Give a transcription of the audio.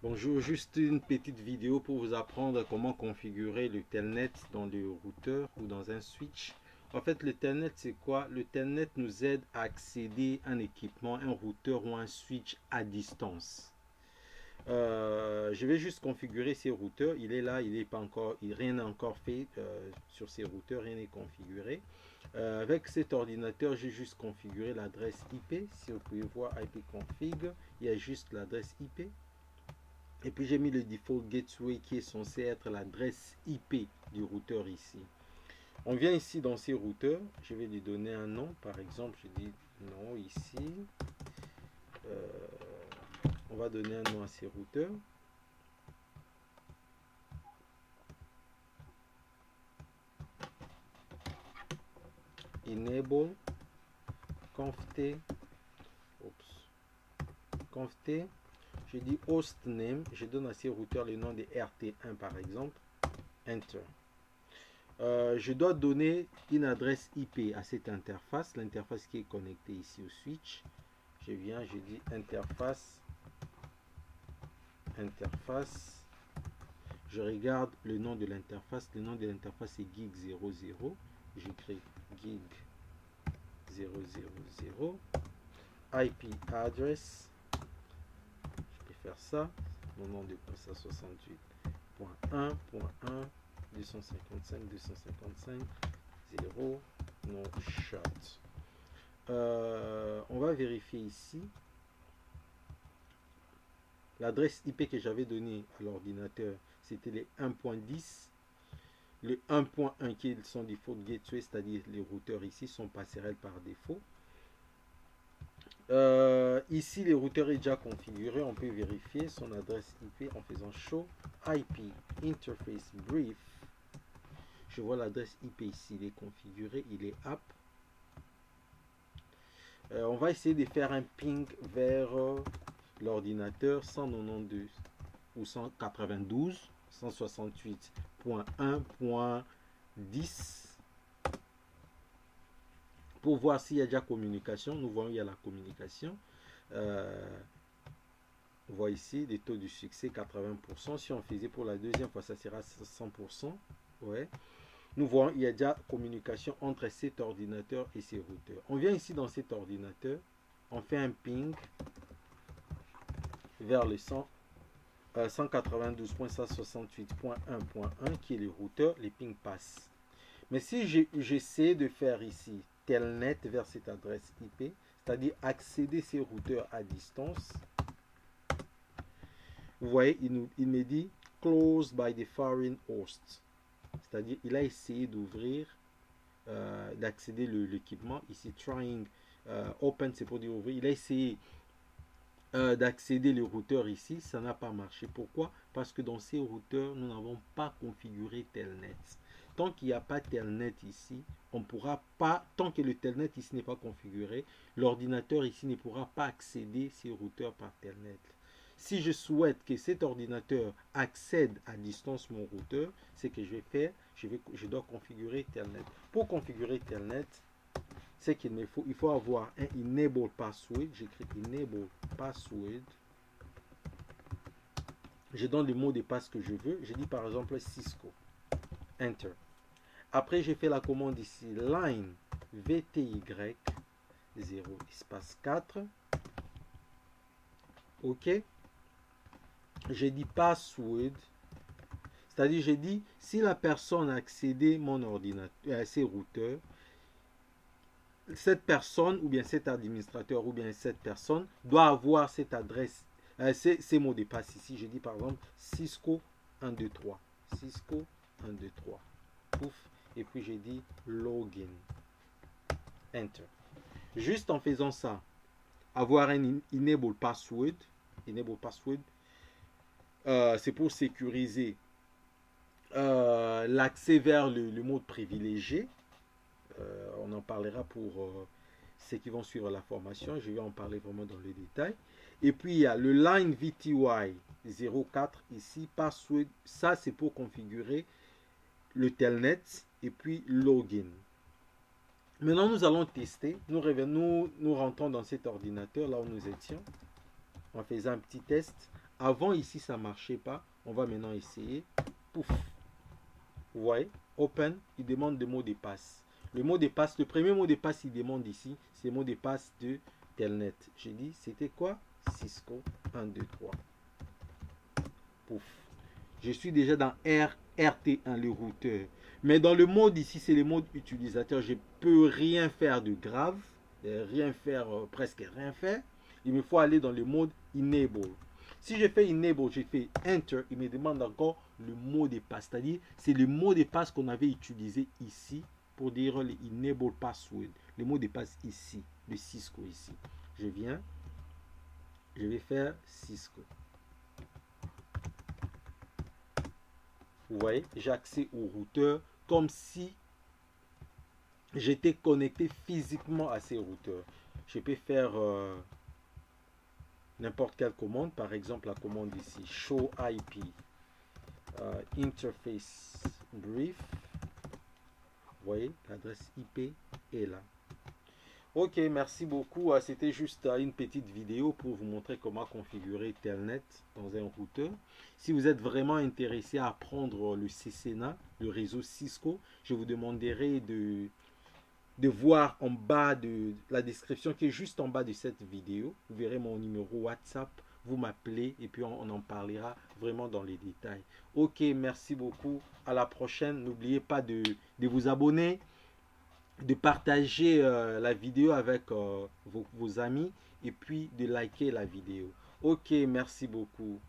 Bonjour, juste une petite vidéo pour vous apprendre comment configurer le telnet dans le routeur ou dans un switch. En fait, le telnet, c'est quoi? Le telnet nous aide à accéder à un équipement, un routeur ou un switch à distance. Je vais juste configurer ces routeurs. Il est là, il n'est pas encore, rien n'est encore fait sur ces routeurs, rien n'est configuré. Avec cet ordinateur, j'ai juste configuré l'adresse IP. Si vous pouvez voir IP config, il y a juste l'adresse IP. Et puis j'ai mis le default gateway qui est censé être l'adresse IP du routeur ici. On vient ici dans ces routeurs, je vais lui donner un nom, par exemple je dis non ici. On va donner un nom à ces routeurs. Enable conft, conft, je dis host name, je donne à ces routeurs le nom de RT1 par exemple, enter. Je dois donner une adresse IP à cette interface, l'interface qui est connectée ici au switch. Je viens, je dis interface, je regarde le nom de l'interface, le nom de l'interface est gig00, j'écris gig000, IP address, je peux faire ça, mon nom de poste 68.1.1.255.255.0 no shot. On va vérifier ici l'adresse IP que j'avais donnée à l'ordinateur, c'était les 1.10. Le 1.1 qui est son default gateway, c'est-à-dire les routeurs ici sont passerelles par défaut. Ici, les routeurs est déjà configuré. On peut vérifier son adresse IP en faisant show IP interface brief. Je vois l'adresse IP ici, il est configuré, il est app. On va essayer de faire un ping vers l'ordinateur 192 ou 192 168.1.10 pour voir s'il y a déjà communication. Nous voyons il y a la communication. On voit ici les taux de succès 80%. Si on faisait pour la deuxième fois, ça sera 100%. Ouais. Nous voyons il y a déjà communication entre cet ordinateur et ces routeurs. On vient ici dans cet ordinateur, on fait un ping vers le 192.168.1.1 qui est le routeur, les ping passent. Mais si j'essaie de faire ici telnet vers cette adresse IP, c'est-à-dire accéder ces routeurs à distance, vous voyez, il me dit closed by the foreign host. C'est-à-dire, il a essayé d'ouvrir, d'accéder l'équipement. Ici, trying, open, c'est pour dire ouvrir. Il a essayé d'accéder le routeur ici. Ça n'a pas marché. Pourquoi? Parce que dans ces routeurs, nous n'avons pas configuré telnet. Tant qu'il n'y a pas telnet ici, on ne pourra pas, tant que le telnet ici n'est pas configuré, l'ordinateur ici ne pourra pas accéder ces routeurs par telnet. Si je souhaite que cet ordinateur accède à distance mon routeur, c'est que je vais faire, je dois configurer telnet. Pour configurer telnet, c'est qu'il me faut, il faut avoir un enable password. J'écris enable password. Je donne le mot de passe que je veux. Je dis par exemple Cisco. Enter. Après, j'ai fait la commande ici, line VTY 0 espace 4. OK. J'ai dit password, c'est-à-dire j'ai dit si la personne a accédé mon ordinateur à ces routeurs, cette personne ou bien cet administrateur ou bien cette personne doit avoir cette adresse, ces mots de passe ici. Je dis par exemple Cisco 123, Cisco 123, pouf, et puis j'ai dit login, enter. Juste en faisant ça, avoir un enable password, c'est pour sécuriser l'accès vers le mode privilégié. On en parlera pour ceux qui vont suivre la formation. Je vais en parler vraiment dans le détail. Et puis il y a le line VTY 04 ici, password. Ça c'est pour configurer le telnet et puis login. Maintenant nous allons tester. Nous rentrons dans cet ordinateur là où nous étions en faisant un petit test. Avant, ici, ça ne marchait pas. On va maintenant essayer. Pouf. Vous voyez, open, il demande le mot de passe. Le mot de passe, le premier mot de passe, il demande ici, c'est le mot de passe de Telnet. J'ai dit, c'était quoi? Cisco 1, 2, 3. Pouf. Je suis déjà dans RT1, le routeur. Mais dans le mode ici, c'est le mode utilisateur. Je ne peux rien faire de grave, rien faire, presque rien faire. Il me faut aller dans le mode enable. Si je fais enable, je fais enter, il me demande encore le mot de passe. C'est-à-dire, c'est le mot de passe qu'on avait utilisé ici pour dire le enable password. Le mot de passe ici, de Cisco ici. Je viens, je vais faire Cisco. Vous voyez, j'ai accès au routeur comme si j'étais connecté physiquement à ces routeurs. Je peux faire n'importe quelle commande, par exemple la commande ici, show IP, interface brief. Vous voyez, l'adresse IP est là. Ok, merci beaucoup. C'était juste une petite vidéo pour vous montrer comment configurer Telnet dans un routeur. Si vous êtes vraiment intéressé à apprendre le CCNA, le réseau Cisco, je vous demanderai de voir en bas de la description qui est juste en bas de cette vidéo. Vous verrez mon numéro WhatsApp, vous m'appelez et puis on en parlera vraiment dans les détails. Ok, merci beaucoup. À la prochaine. N'oubliez pas de vous abonner, de partager la vidéo avec vos amis et puis de liker la vidéo. Ok, merci beaucoup.